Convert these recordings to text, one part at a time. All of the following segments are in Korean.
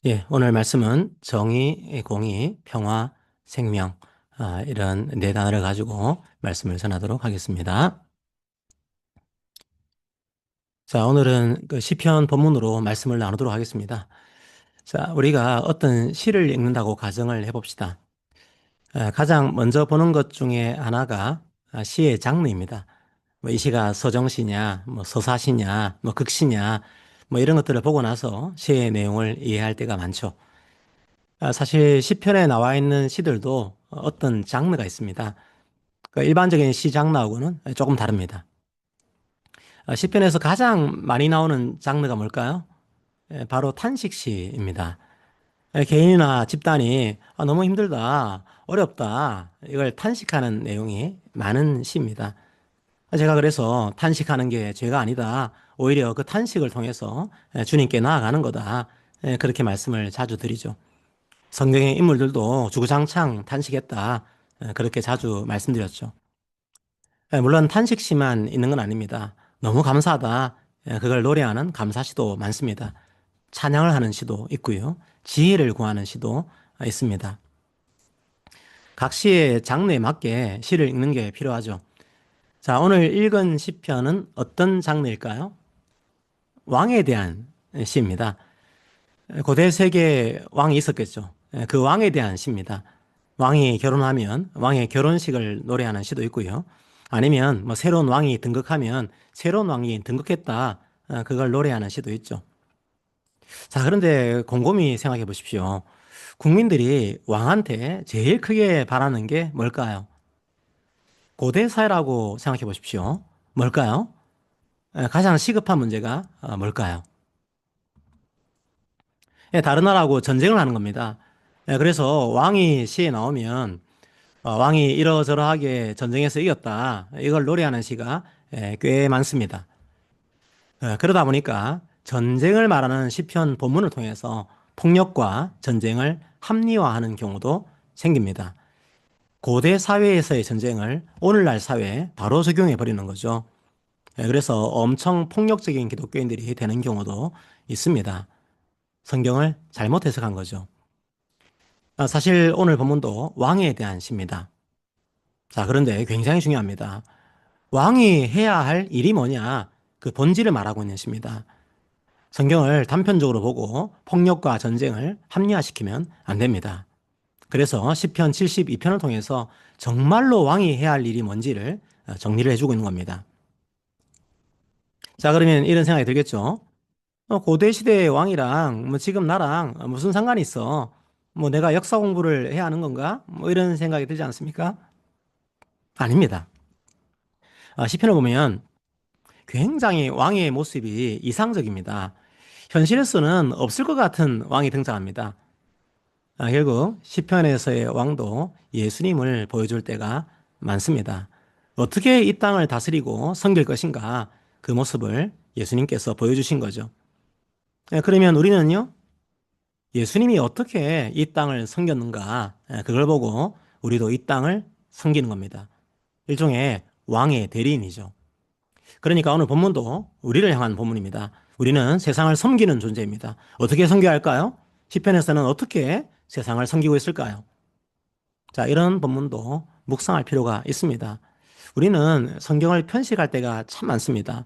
예, 오늘 말씀은 정의, 공의, 평화, 생명, 이런 네 단어를 가지고 말씀을 전하도록 하겠습니다. 자, 오늘은 그 시편 본문으로 말씀을 나누도록 하겠습니다. 자, 우리가 어떤 시를 읽는다고 가정을 해봅시다. 가장 먼저 보는 것 중에 하나가 시의 장르입니다. 뭐 이 시가 서정시냐, 뭐 서사시냐, 뭐 극시냐, 뭐 이런 것들을 보고 나서 시의 내용을 이해할 때가 많죠. 사실 시편에 나와 있는 시들도 어떤 장르가 있습니다. 일반적인 시 장르하고는 조금 다릅니다. 시편에서 가장 많이 나오는 장르가 뭘까요? 바로 탄식시입니다. 개인이나 집단이 너무 힘들다, 어렵다, 이걸 탄식하는 내용이 많은 시입니다. 제가 그래서 탄식하는 게 죄가 아니다. 오히려 그 탄식을 통해서 주님께 나아가는 거다. 그렇게 말씀을 자주 드리죠. 성경의 인물들도 주구장창 탄식했다. 그렇게 자주 말씀드렸죠. 물론 탄식시만 있는 건 아닙니다. 너무 감사하다. 그걸 노래하는 감사시도 많습니다. 찬양을 하는 시도 있고요. 지혜를 구하는 시도 있습니다. 각 시의 장르에 맞게 시를 읽는 게 필요하죠. 자, 오늘 읽은 시편은 어떤 장르일까요? 왕에 대한 시입니다. 고대 세계에 왕이 있었겠죠. 그 왕에 대한 시입니다. 왕이 결혼하면 왕의 결혼식을 노래하는 시도 있고요. 아니면 뭐 새로운 왕이 등극하면 새로운 왕이 등극했다. 그걸 노래하는 시도 있죠. 자, 그런데 곰곰이 생각해 보십시오. 국민들이 왕한테 제일 크게 바라는 게 뭘까요? 고대 사회라고 생각해 보십시오. 뭘까요? 가장 시급한 문제가 뭘까요? 다른 나라하고 전쟁을 하는 겁니다. 그래서 왕이 시에 나오면 왕이 이러저러하게 전쟁에서 이겼다. 이걸 노래하는 시가 꽤 많습니다. 그러다 보니까 전쟁을 말하는 시편 본문을 통해서 폭력과 전쟁을 합리화하는 경우도 생깁니다. 고대 사회에서의 전쟁을 오늘날 사회에 바로 적용해 버리는 거죠. 그래서 엄청 폭력적인 기독교인들이 되는 경우도 있습니다. 성경을 잘못 해석한 거죠. 사실 오늘 본문도 왕에 대한 시입니다. 자, 그런데 굉장히 중요합니다. 왕이 해야 할 일이 뭐냐? 그 본질을 말하고 있는 시입니다. 성경을 단편적으로 보고 폭력과 전쟁을 합리화시키면 안 됩니다. 그래서 시편 72편을 통해서 정말로 왕이 해야 할 일이 뭔지를 정리를 해주고 있는 겁니다. 자, 그러면 이런 생각이 들겠죠? 고대 시대의 왕이랑 뭐 지금 나랑 무슨 상관이 있어? 뭐 내가 역사 공부를 해야 하는 건가? 뭐 이런 생각이 들지 않습니까? 아닙니다. 시편을 보면 굉장히 왕의 모습이 이상적입니다. 현실에서는 없을 것 같은 왕이 등장합니다. 결국 시편에서의 왕도 예수님을 보여줄 때가 많습니다. 어떻게 이 땅을 다스리고 섬길 것인가 그 모습을 예수님께서 보여주신 거죠. 그러면 우리는요, 예수님이 어떻게 이 땅을 섬겼는가 그걸 보고 우리도 이 땅을 섬기는 겁니다. 일종의 왕의 대리인이죠. 그러니까 오늘 본문도 우리를 향한 본문입니다. 우리는 세상을 섬기는 존재입니다. 어떻게 섬겨야 할까요? 시편에서는 어떻게 세상을 섬기고 있을까요? 자, 이런 본문도 묵상할 필요가 있습니다. 우리는 성경을 편식할 때가 참 많습니다.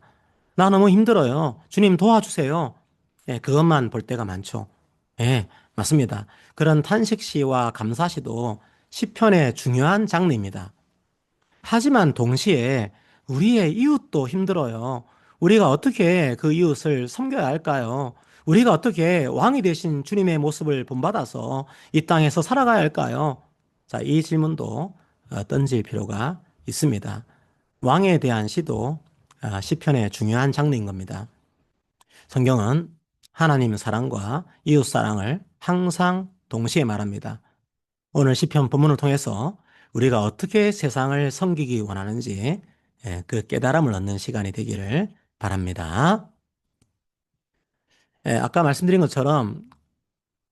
나 너무 힘들어요. 주님 도와주세요. 그것만 볼 때가 많죠. 예, 맞습니다. 그런 탄식시와 감사시도 시편의 중요한 장르입니다. 하지만 동시에 우리의 이웃도 힘들어요. 우리가 어떻게 그 이웃을 섬겨야 할까요? 우리가 어떻게 왕이 되신 주님의 모습을 본받아서 이 땅에서 살아가야 할까요? 자, 이 질문도 던질 필요가 있습니다. 왕에 대한 시도 시편의 중요한 장르인 겁니다. 성경은 하나님 사랑과 이웃 사랑을 항상 동시에 말합니다. 오늘 시편 본문을 통해서 우리가 어떻게 세상을 섬기기 원하는지 그 깨달음을 얻는 시간이 되기를 바랍니다. 아까 말씀드린 것처럼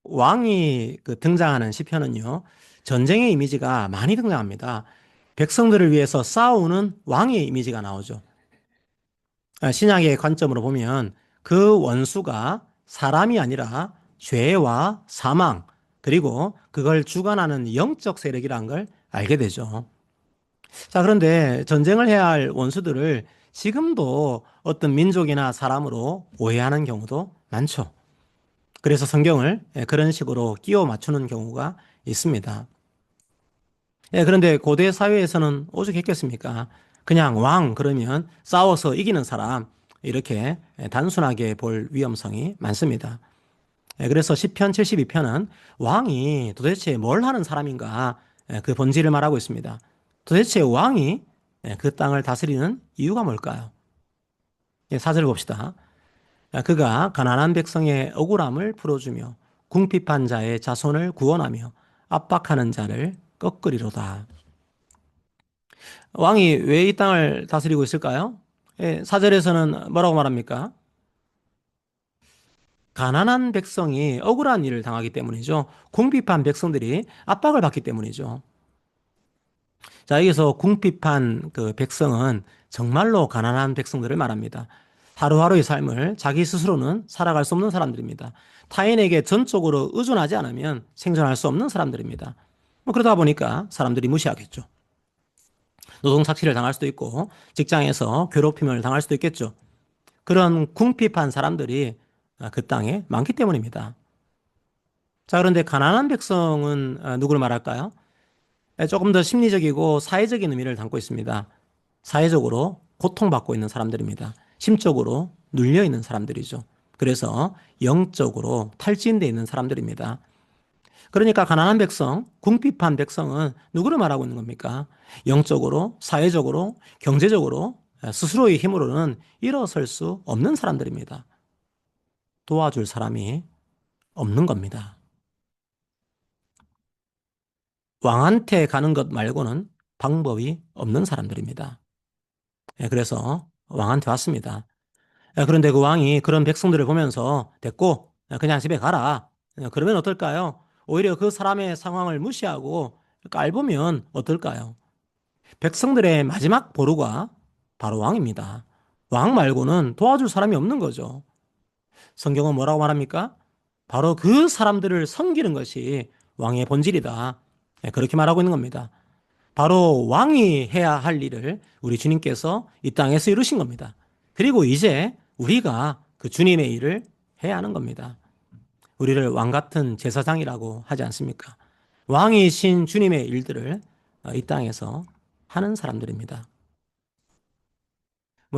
왕이 그 등장하는 시편은요, 전쟁의 이미지가 많이 등장합니다. 백성들을 위해서 싸우는 왕의 이미지가 나오죠. 신약의 관점으로 보면 그 원수가 사람이 아니라 죄와 사망, 그리고 그걸 주관하는 영적 세력이라는 걸 알게 되죠. 자, 그런데 전쟁을 해야 할 원수들을 지금도 어떤 민족이나 사람으로 오해하는 경우도 많죠. 그래서 성경을 그런 식으로 끼워 맞추는 경우가 있습니다. 그런데 고대 사회에서는 오죽했겠습니까? 그냥 왕 그러면 싸워서 이기는 사람 이렇게 단순하게 볼 위험성이 많습니다. 그래서 시편 72편은 왕이 도대체 뭘 하는 사람인가 그 본질을 말하고 있습니다. 도대체 왕이 그 땅을 다스리는 이유가 뭘까요? 4절 봅시다. 그가 가난한 백성의 억울함을 풀어주며 궁핍한 자의 자손을 구원하며 압박하는 자를 꺾으리로다. 왕이 왜 이 땅을 다스리고 있을까요? 4절에서는 뭐라고 말합니까? 가난한 백성이 억울한 일을 당하기 때문이죠. 궁핍한 백성들이 압박을 받기 때문이죠. 자, 여기서 궁핍한 그 백성은 정말로 가난한 백성들을 말합니다. 하루하루의 삶을 자기 스스로는 살아갈 수 없는 사람들입니다. 타인에게 전적으로 의존하지 않으면 생존할 수 없는 사람들입니다. 그러다 보니까 사람들이 무시하겠죠. 노동 착취를 당할 수도 있고 직장에서 괴롭힘을 당할 수도 있겠죠. 그런 궁핍한 사람들이 그 땅에 많기 때문입니다. 자, 그런데 가난한 백성은 누구를 말할까요? 조금 더 심리적이고 사회적인 의미를 담고 있습니다. 사회적으로 고통받고 있는 사람들입니다. 심적으로 눌려 있는 사람들이죠. 그래서 영적으로 탈진되어 있는 사람들입니다. 그러니까 가난한 백성, 궁핍한 백성은 누구를 말하고 있는 겁니까? 영적으로, 사회적으로, 경제적으로 스스로의 힘으로는 일어설 수 없는 사람들입니다. 도와줄 사람이 없는 겁니다. 왕한테 가는 것 말고는 방법이 없는 사람들입니다. 그래서 왕한테 왔습니다. 그런데 그 왕이 그런 백성들을 보면서 됐고 그냥 집에 가라. 그러면 어떨까요? 오히려 그 사람의 상황을 무시하고 깔보면 어떨까요? 백성들의 마지막 보루가 바로 왕입니다. 왕 말고는 도와줄 사람이 없는 거죠. 성경은 뭐라고 말합니까? 바로 그 사람들을 섬기는 것이 왕의 본질이다. 그렇게 말하고 있는 겁니다. 바로 왕이 해야 할 일을 우리 주님께서 이 땅에서 이루신 겁니다. 그리고 이제 우리가 그 주님의 일을 해야 하는 겁니다. 우리를 왕 같은 제사장이라고 하지 않습니까? 왕이신 주님의 일들을 이 땅에서 하는 사람들입니다.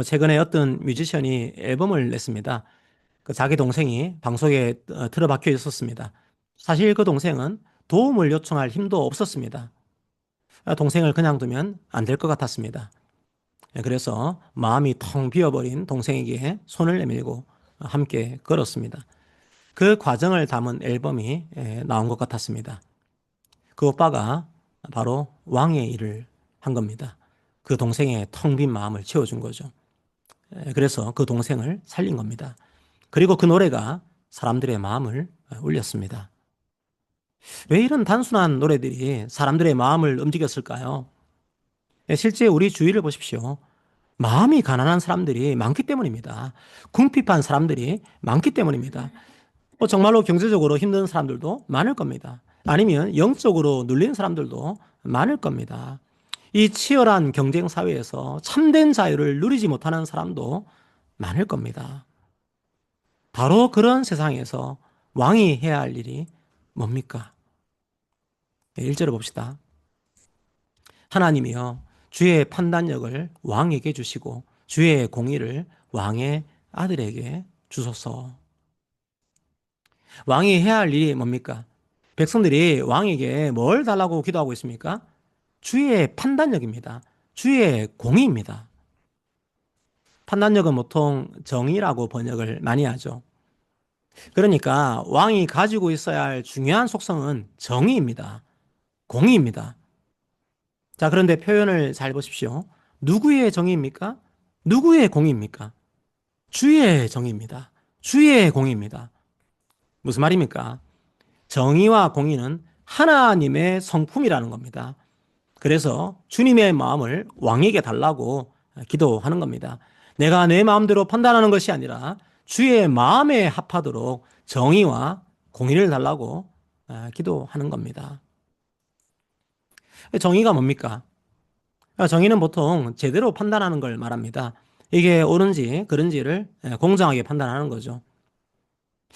최근에 어떤 뮤지션이 앨범을 냈습니다. 그 자기 동생이 방송에 틀어박혀 있었습니다. 사실 그 동생은 도움을 요청할 힘도 없었습니다. 동생을 그냥 두면 안 될 것 같았습니다. 그래서 마음이 텅 비어버린 동생에게 손을 내밀고 함께 걸었습니다. 그 과정을 담은 앨범이 나온 것 같았습니다. 그 오빠가 바로 왕의 일을 한 겁니다. 그 동생의 텅 빈 마음을 채워준 거죠. 그래서 그 동생을 살린 겁니다. 그리고 그 노래가 사람들의 마음을 울렸습니다. 왜 이런 단순한 노래들이 사람들의 마음을 움직였을까요? 실제 우리 주위를 보십시오. 마음이 가난한 사람들이 많기 때문입니다. 궁핍한 사람들이 많기 때문입니다. 정말로 경제적으로 힘든 사람들도 많을 겁니다. 아니면 영적으로 눌린 사람들도 많을 겁니다. 이 치열한 경쟁 사회에서 참된 자유를 누리지 못하는 사람도 많을 겁니다. 바로 그런 세상에서 왕이 해야 할 일이 뭡니까? 1절을 봅시다. 하나님이여 주의 판단력을 왕에게 주시고 주의 공의를 왕의 아들에게 주소서. 왕이 해야 할 일이 뭡니까? 백성들이 왕에게 뭘 달라고 기도하고 있습니까? 주의 판단력입니다. 주의 공의입니다. 판단력은 보통 정의라고 번역을 많이 하죠. 그러니까 왕이 가지고 있어야 할 중요한 속성은 정의입니다. 공의입니다. 자, 그런데 표현을 잘 보십시오. 누구의 정의입니까? 누구의 공의입니까? 주의 정의입니다. 주의 공의입니다. 무슨 말입니까? 정의와 공의는 하나님의 성품이라는 겁니다. 그래서 주님의 마음을 왕에게 달라고 기도하는 겁니다. 내가 내 마음대로 판단하는 것이 아니라 주의 마음에 합하도록 정의와 공의를 달라고 기도하는 겁니다. 정의가 뭡니까? 정의는 보통 제대로 판단하는 걸 말합니다. 이게 옳은지 그른지를 공정하게 판단하는 거죠.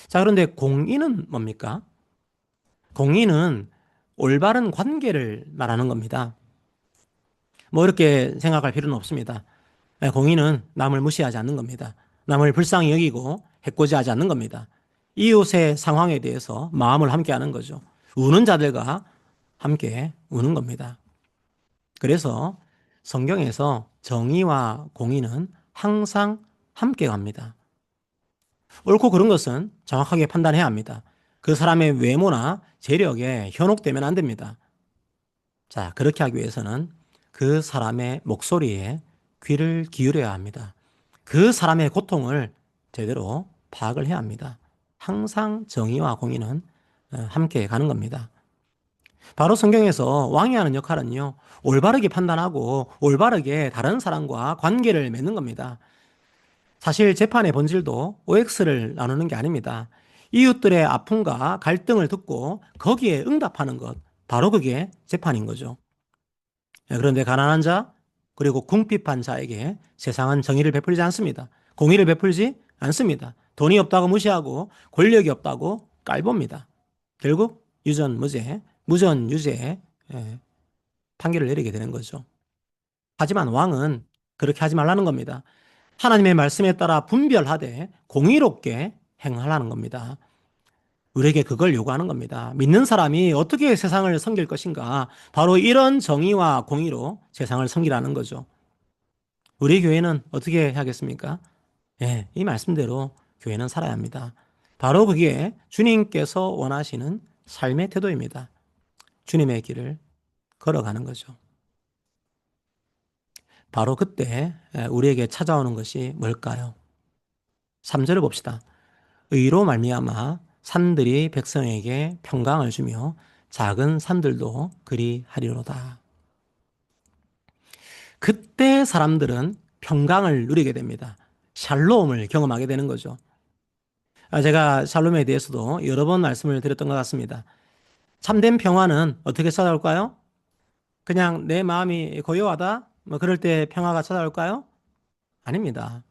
자, 그런데 공의는 뭡니까? 공의는 올바른 관계를 말하는 겁니다. 뭐 이렇게 생각할 필요는 없습니다. 공의는 남을 무시하지 않는 겁니다. 남을 불쌍히 여기고 해코지하지 않는 겁니다. 이웃의 상황에 대해서 마음을 함께 하는 거죠. 우는 자들과 함께 우는 겁니다. 그래서 성경에서 정의와 공의는 항상 함께 갑니다. 옳고 그른 것은 정확하게 판단해야 합니다. 그 사람의 외모나 재력에 현혹되면 안 됩니다. 자, 그렇게 하기 위해서는 그 사람의 목소리에 귀를 기울여야 합니다. 그 사람의 고통을 제대로 파악을 해야 합니다. 항상 정의와 공의는 함께 가는 겁니다. 바로 성경에서 왕이 하는 역할은요, 올바르게 판단하고 올바르게 다른 사람과 관계를 맺는 겁니다. 사실 재판의 본질도 OX를 나누는 게 아닙니다. 이웃들의 아픔과 갈등을 듣고 거기에 응답하는 것, 바로 그게 재판인 거죠. 그런데 가난한 자, 그리고 궁핍한 자에게 세상은 정의를 베풀지 않습니다. 공의를 베풀지 않습니다. 돈이 없다고 무시하고 권력이 없다고 깔봅니다. 결국 유전 무죄, 무전 유죄 판결을 내리게 되는 거죠. 하지만 왕은 그렇게 하지 말라는 겁니다. 하나님의 말씀에 따라 분별하되 공의롭게 행하라는 겁니다. 우리에게 그걸 요구하는 겁니다. 믿는 사람이 어떻게 세상을 섬길 것인가? 바로 이런 정의와 공의로 세상을 섬기라는 거죠. 우리 교회는 어떻게 해야겠습니까? 예, 이 말씀대로 교회는 살아야 합니다. 바로 그게 주님께서 원하시는 삶의 태도입니다. 주님의 길을 걸어가는 거죠. 바로 그때 우리에게 찾아오는 것이 뭘까요? 3절을 봅시다. 의로 말미암아 산들이 백성에게 평강을 주며 작은 산들도 그리 하리로다. 그때 사람들은 평강을 누리게 됩니다. 샬롬을 경험하게 되는 거죠. 제가 샬롬에 대해서도 여러 번 말씀을 드렸던 것 같습니다. 참된 평화는 어떻게 찾아올까요? 그냥 내 마음이 고요하다? 뭐 그럴 때 평화가 찾아올까요? 아닙니다.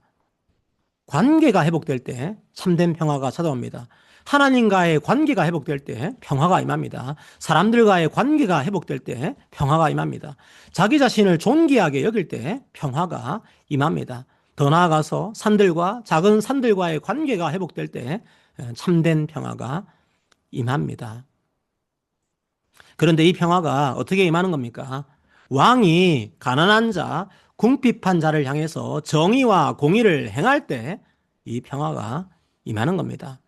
관계가 회복될 때 참된 평화가 찾아옵니다. 하나님과의 관계가 회복될 때 평화가 임합니다. 사람들과의 관계가 회복될 때 평화가 임합니다. 자기 자신을 존귀하게 여길 때 평화가 임합니다. 더 나아가서 산들과 작은 산들과의 관계가 회복될 때 참된 평화가 임합니다. 그런데 이 평화가 어떻게 임하는 겁니까? 왕이 가난한 자, 궁핍한 자를 향해서 정의와 공의를 행할 때 이 평화가 임하는 겁니다.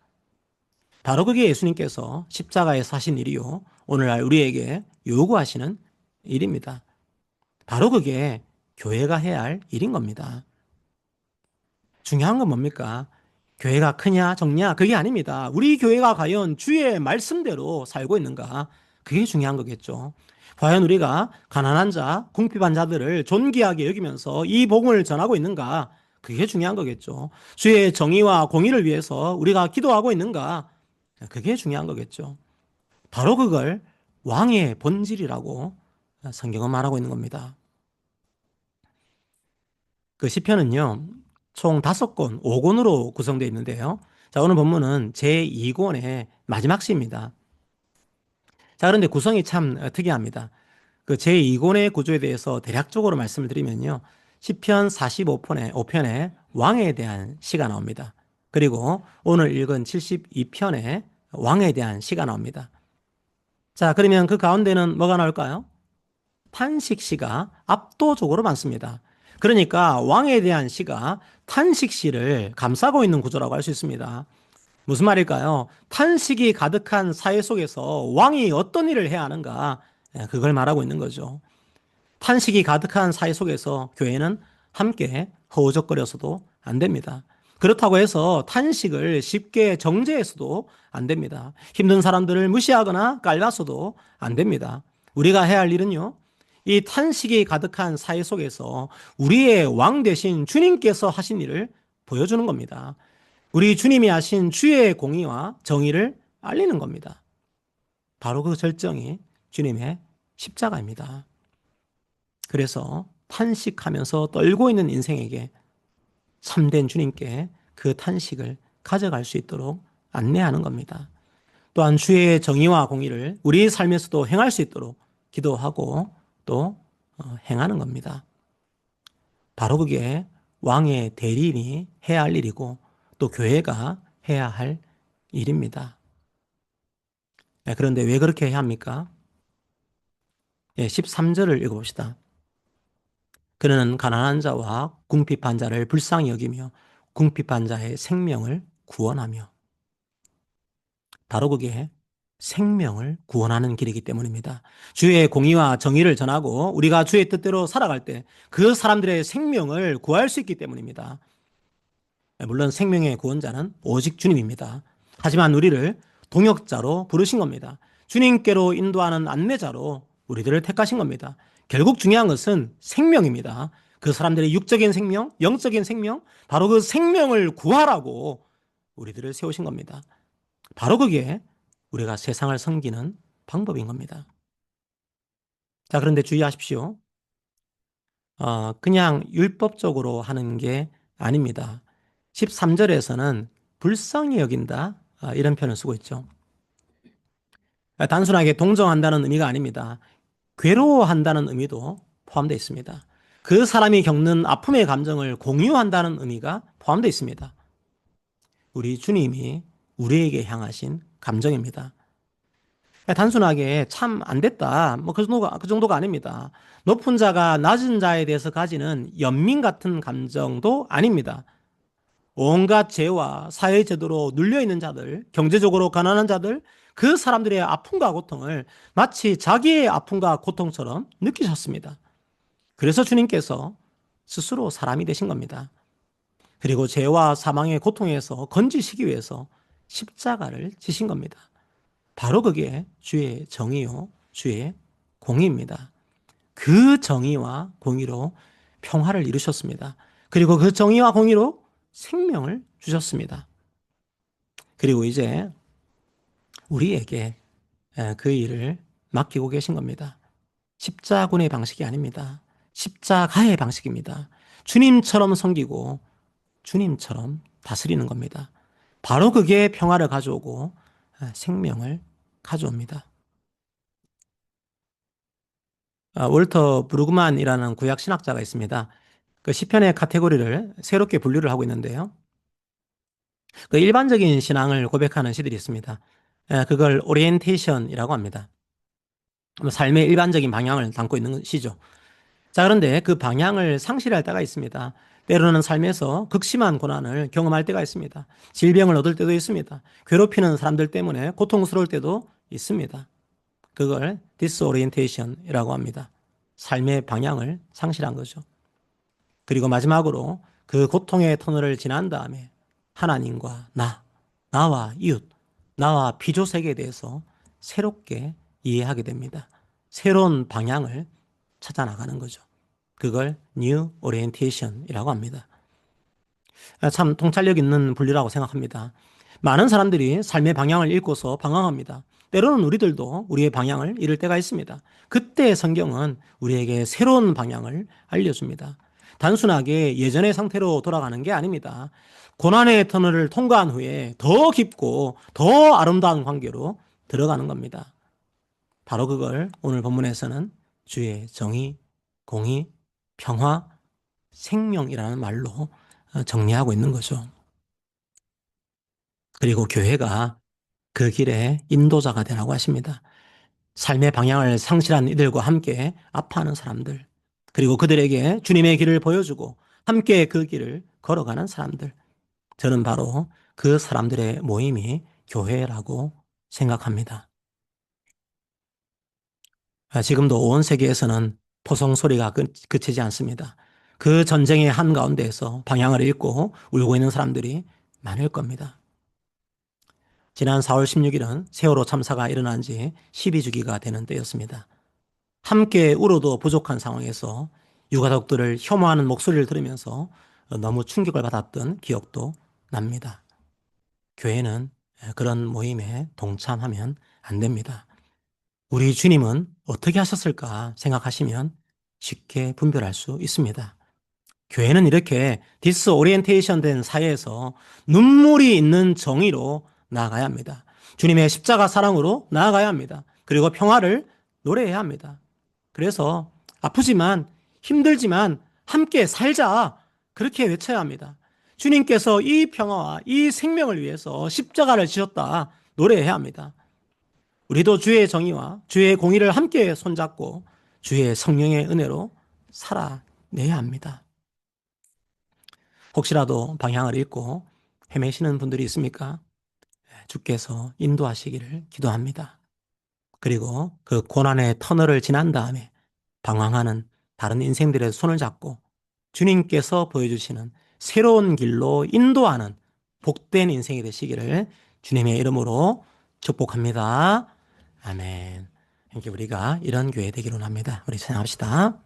바로 그게 예수님께서 십자가에 사신 일이요, 오늘날 우리에게 요구하시는 일입니다. 바로 그게 교회가 해야 할 일인 겁니다. 중요한 건 뭡니까? 교회가 크냐 적냐 그게 아닙니다. 우리 교회가 과연 주의 말씀대로 살고 있는가, 그게 중요한 거겠죠. 과연 우리가 가난한 자, 궁핍한 자들을 존귀하게 여기면서 이 복음을 전하고 있는가, 그게 중요한 거겠죠. 주의 정의와 공의를 위해서 우리가 기도하고 있는가, 그게 중요한 거겠죠. 바로 그걸 왕의 본질이라고 성경은 말하고 있는 겁니다. 그 시편은요, 총 5권, 5권으로 구성되어 있는데요. 자, 오늘 본문은 제2권의 마지막 시입니다. 자, 그런데 구성이 참 특이합니다. 그 제2권의 구조에 대해서 대략적으로 말씀을 드리면요, 시편 45편에 왕에 대한 시가 나옵니다. 그리고 오늘 읽은 72편에 왕에 대한 시가 나옵니다. 자, 그러면 그 가운데는 뭐가 나올까요? 탄식시가 압도적으로 많습니다. 그러니까 왕에 대한 시가 탄식시를 감싸고 있는 구조라고 할 수 있습니다. 무슨 말일까요? 탄식이 가득한 사회 속에서 왕이 어떤 일을 해야 하는가, 그걸 말하고 있는 거죠. 탄식이 가득한 사회 속에서 교회는 함께 허우적거려서도 안 됩니다. 그렇다고 해서 탄식을 쉽게 정죄해서도 안 됩니다. 힘든 사람들을 무시하거나 깔봐서도 안 됩니다. 우리가 해야 할 일은요, 이 탄식이 가득한 사회 속에서 우리의 왕 대신 주님께서 하신 일을 보여주는 겁니다. 우리 주님이 하신 주의 공의와 정의를 알리는 겁니다. 바로 그 절정이 주님의 십자가입니다. 그래서 탄식하면서 떨고 있는 인생에게 참된 주님께 그 탄식을 가져갈 수 있도록 안내하는 겁니다. 또한 주의 정의와 공의를 우리의 삶에서도 행할 수 있도록 기도하고 또 행하는 겁니다. 바로 그게 왕의 대리인이 해야 할 일이고 또 교회가 해야 할 일입니다. 그런데 왜 그렇게 해야 합니까? 13절을 읽어봅시다. 그는 가난한 자와 궁핍한 자를 불쌍히 여기며 궁핍한 자의 생명을 구원하며, 바로 그게 생명을 구원하는 길이기 때문입니다. 주의 공의와 정의를 전하고 우리가 주의 뜻대로 살아갈 때 그 사람들의 생명을 구할 수 있기 때문입니다. 물론 생명의 구원자는 오직 주님입니다. 하지만 우리를 동역자로 부르신 겁니다. 주님께로 인도하는 안내자로 우리들을 택하신 겁니다. 결국 중요한 것은 생명입니다. 그 사람들의 육적인 생명, 영적인 생명, 바로 그 생명을 구하라고 우리들을 세우신 겁니다. 바로 그게 우리가 세상을 섬기는 방법인 겁니다. 자, 그런데 주의하십시오. 그냥 율법적으로 하는 게 아닙니다. 13절에서는 불쌍히 여긴다, 이런 표현을 쓰고 있죠. 단순하게 동정한다는 의미가 아닙니다. 괴로워한다는 의미도 포함되어 있습니다. 그 사람이 겪는 아픔의 감정을 공유한다는 의미가 포함되어 있습니다. 우리 주님이 우리에게 향하신 감정입니다. 단순하게 참 안 됐다, 그 정도가 아닙니다. 높은 자가 낮은 자에 대해서 가지는 연민 같은 감정도 아닙니다. 온갖 죄와 사회제도로 눌려있는 자들, 경제적으로 가난한 자들, 그 사람들의 아픔과 고통을 마치 자기의 아픔과 고통처럼 느끼셨습니다. 그래서 주님께서 스스로 사람이 되신 겁니다. 그리고 죄와 사망의 고통에서 건지시기 위해서 십자가를 지신 겁니다. 바로 그게 주의 정의요, 주의 공의입니다. 그 정의와 공의로 평화를 이루셨습니다. 그리고 그 정의와 공의로 생명을 주셨습니다. 그리고 이제 우리에게 그 일을 맡기고 계신 겁니다. 십자군의 방식이 아닙니다. 십자가의 방식입니다. 주님처럼 섬기고 주님처럼 다스리는 겁니다. 바로 그게 평화를 가져오고 생명을 가져옵니다. 월터 브루그만이라는 구약 신학자가 있습니다. 그 시편의 카테고리를 새롭게 분류를 하고 있는데요. 그 일반적인 신앙을 고백하는 시들이 있습니다. 그걸 오리엔테이션이라고 합니다. 삶의 일반적인 방향을 담고 있는 시죠. 자, 그런데 그 방향을 상실할 때가 있습니다. 때로는 삶에서 극심한 고난을 경험할 때가 있습니다. 질병을 얻을 때도 있습니다. 괴롭히는 사람들 때문에 고통스러울 때도 있습니다. 그걸 디스오리엔테이션이라고 합니다. 삶의 방향을 상실한 거죠. 그리고 마지막으로 그 고통의 터널을 지난 다음에 하나님과 나와 이웃, 나와 피조 세계에 대해서 새롭게 이해하게 됩니다. 새로운 방향을 찾아 나가는 거죠. 그걸 New Orientation이라고 합니다. 참 통찰력 있는 분류라고 생각합니다. 많은 사람들이 삶의 방향을 잃고서 방황합니다. 때로는 우리들도 우리의 방향을 잃을 때가 있습니다. 그때 성경은 우리에게 새로운 방향을 알려줍니다. 단순하게 예전의 상태로 돌아가는 게 아닙니다. 고난의 터널을 통과한 후에 더 깊고 더 아름다운 관계로 들어가는 겁니다. 바로 그걸 오늘 본문에서는 주의 정의, 공의, 평화, 생명이라는 말로 정리하고 있는 거죠. 그리고 교회가 그 길의 인도자가 되라고 하십니다. 삶의 방향을 상실한 이들과 함께 아파하는 사람들, 그리고 그들에게 주님의 길을 보여주고 함께 그 길을 걸어가는 사람들, 저는 바로 그 사람들의 모임이 교회라고 생각합니다. 지금도 온 세계에서는 포성 소리가 그치지 않습니다. 그 전쟁의 한가운데에서 방향을 잃고 울고 있는 사람들이 많을 겁니다. 지난 4월 16일은 세월호 참사가 일어난 지 12주기가 되는 때였습니다. 함께 울어도 부족한 상황에서 유가족들을 혐오하는 목소리를 들으면서 너무 충격을 받았던 기억도 납니다. 교회는 그런 모임에 동참하면 안 됩니다. 우리 주님은 어떻게 하셨을까 생각하시면 쉽게 분별할 수 있습니다. 교회는 이렇게 디스오리엔테이션 된 사회에서 눈물이 있는 정의로 나아가야 합니다. 주님의 십자가 사랑으로 나아가야 합니다. 그리고 평화를 노래해야 합니다. 그래서 아프지만 힘들지만 함께 살자, 그렇게 외쳐야 합니다. 주님께서 이 평화와 이 생명을 위해서 십자가를 지셨다 노래해야 합니다. 우리도 주의 정의와 주의 공의를 함께 손잡고 주의 성령의 은혜로 살아내야 합니다. 혹시라도 방향을 잃고 헤매시는 분들이 있습니까? 주께서 인도하시기를 기도합니다. 그리고 그 고난의 터널을 지난 다음에 방황하는 다른 인생들의 손을 잡고 주님께서 보여주시는 새로운 길로 인도하는 복된 인생이 되시기를 주님의 이름으로 축복합니다. 아멘. 이렇게 우리가 이런 교회 되기로 합니다. 우리 찬양합시다.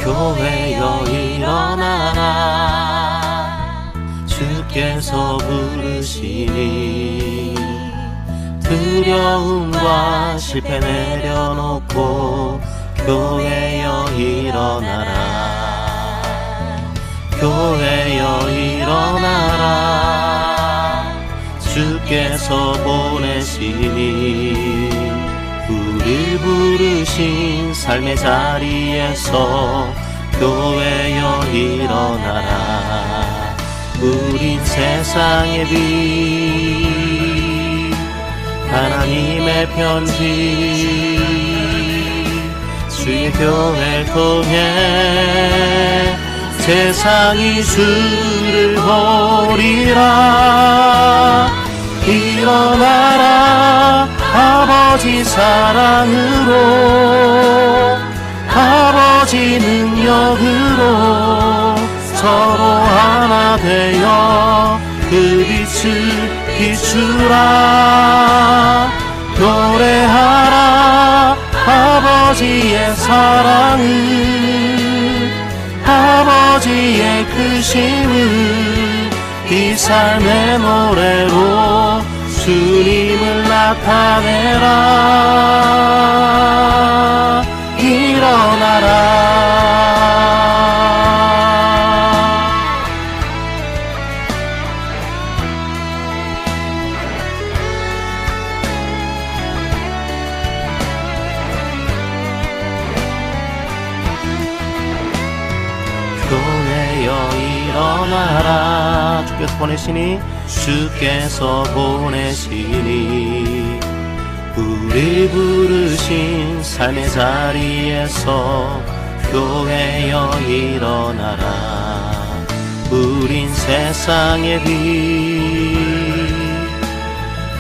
교회여 일어나라, 주께서 부르시니 두려움과 실패 내려놓고 교회여 일어나라. 교회여 일어나라, 주께서 보내시니 우릴 부르신 삶의 자리에서 교회여 일어나라. 우린 세상의 빛, 하나님의 편지, 주의 교회를 통해 세상이 주를 보리라. 일어나라, 아버지 사랑으로, 아버지 능력으로 서로 하나 되어 그 빛을 비추라. 노래하라 아버지의 사랑을, 아버지의 크심을 이 삶의 노래로 주님을 나타내라. 일어나라. 교회여 일어나라, 주께서 보내시니, 주께서 보내시니 우리 부르신 삶의 자리에서 교회여 일어나라. 우린 세상의 빛,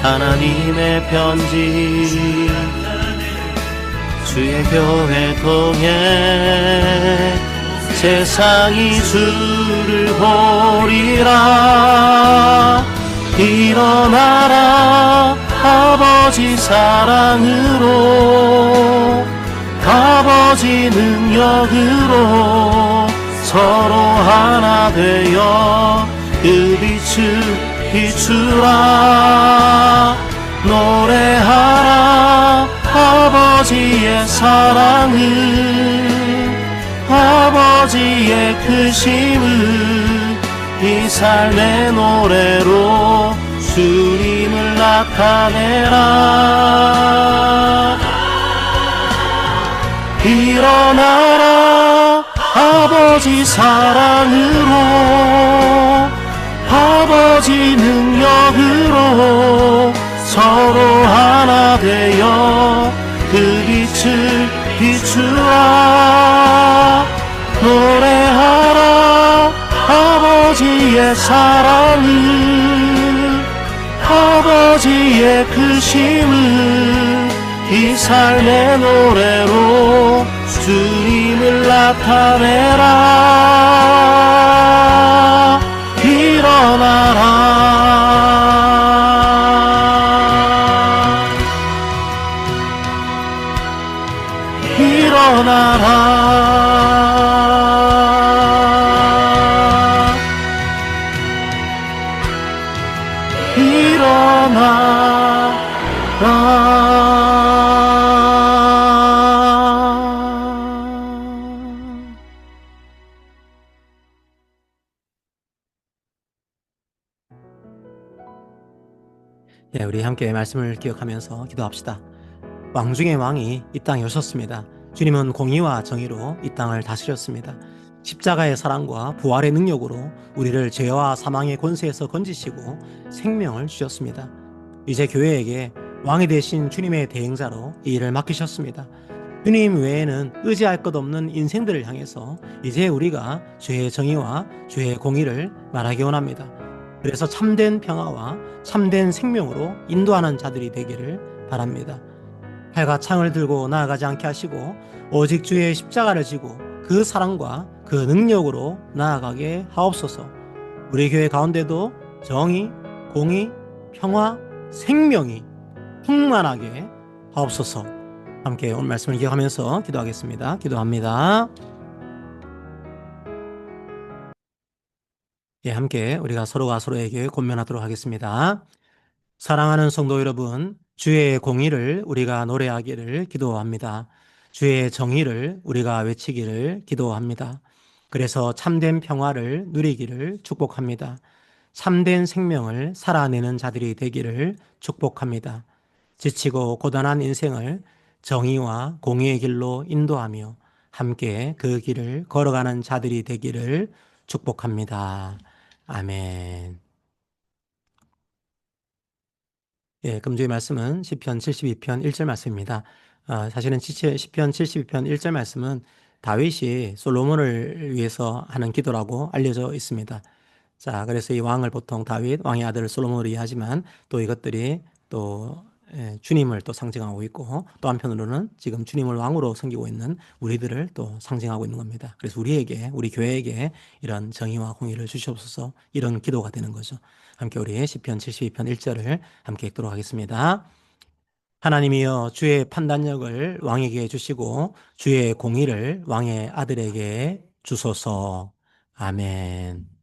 하나님의 편지, 주의 교회 통해 세상이 주를 보리라. 일어나라 아버지 사랑으로, 아버지 능력으로 서로 하나 되어 그 빛을 비추라. 노래하라 아버지의 사랑을, 아버지의 크심을 이 삶의 노래로 주님을 나타내라. 일어나라 아버지 사랑으로, 아버지 능력으로 서로 하나 되어 그 빛을 비추라. 노래하라 아버지의 사랑을, 아버지의 크심을 이 삶의 노래로 주님 힘을 나타내라. 일어나라. 일어나라. 일어나라. 예, 우리 함께 말씀을 기억하면서 기도합시다. 왕 중의 왕이 이 땅에 오셨습니다. 주님은 공의와 정의로 이 땅을 다스렸습니다. 십자가의 사랑과 부활의 능력으로 우리를 죄와 사망의 권세에서 건지시고 생명을 주셨습니다. 이제 교회에게 왕이 되신 주님의 대행자로 이 일을 맡기셨습니다. 주님 외에는 의지할 것 없는 인생들을 향해서 이제 우리가 주의 정의와 주의 공의를 말하기 원합니다. 그래서 참된 평화와 참된 생명으로 인도하는 자들이 되기를 바랍니다. 칼과 창을 들고 나아가지 않게 하시고 오직 주의 십자가를 지고 그 사랑과 그 능력으로 나아가게 하옵소서. 우리 교회 가운데도 정의, 공의, 평화, 생명이 충만하게 하옵소서. 함께 오늘 말씀을 기억하면서 기도하겠습니다. 기도합니다. 예, 함께 우리가 서로가 서로에게 권면하도록 하겠습니다. 사랑하는 성도 여러분, 주의 공의를 우리가 노래하기를 기도합니다. 주의 정의를 우리가 외치기를 기도합니다. 그래서 참된 평화를 누리기를 축복합니다. 참된 생명을 살아내는 자들이 되기를 축복합니다. 지치고 고단한 인생을 정의와 공의의 길로 인도하며 함께 그 길을 걸어가는 자들이 되기를 축복합니다. 아멘. 예, 금주의 말씀은 시편 72편 1절 말씀입니다. 사실은 시편 72편 1절 말씀은 다윗이 솔로몬을 위해서 하는 기도라고 알려져 있습니다. 자, 그래서 이 왕을 보통 다윗, 왕의 아들 솔로몬으로 이해하지만 또 이것들이 또 주님을 또 상징하고 있고 또 한편으로는 지금 주님을 왕으로 섬기고 있는 우리들을 또 상징하고 있는 겁니다. 그래서 우리에게, 우리 교회에게 이런 정의와 공의를 주시옵소서, 이런 기도가 되는 거죠. 함께 우리 시편 72편 1절을 함께 읽도록 하겠습니다. 하나님이여, 주의 판단력을 왕에게 주시고 주의 공의를 왕의 아들에게 주소서. 아멘.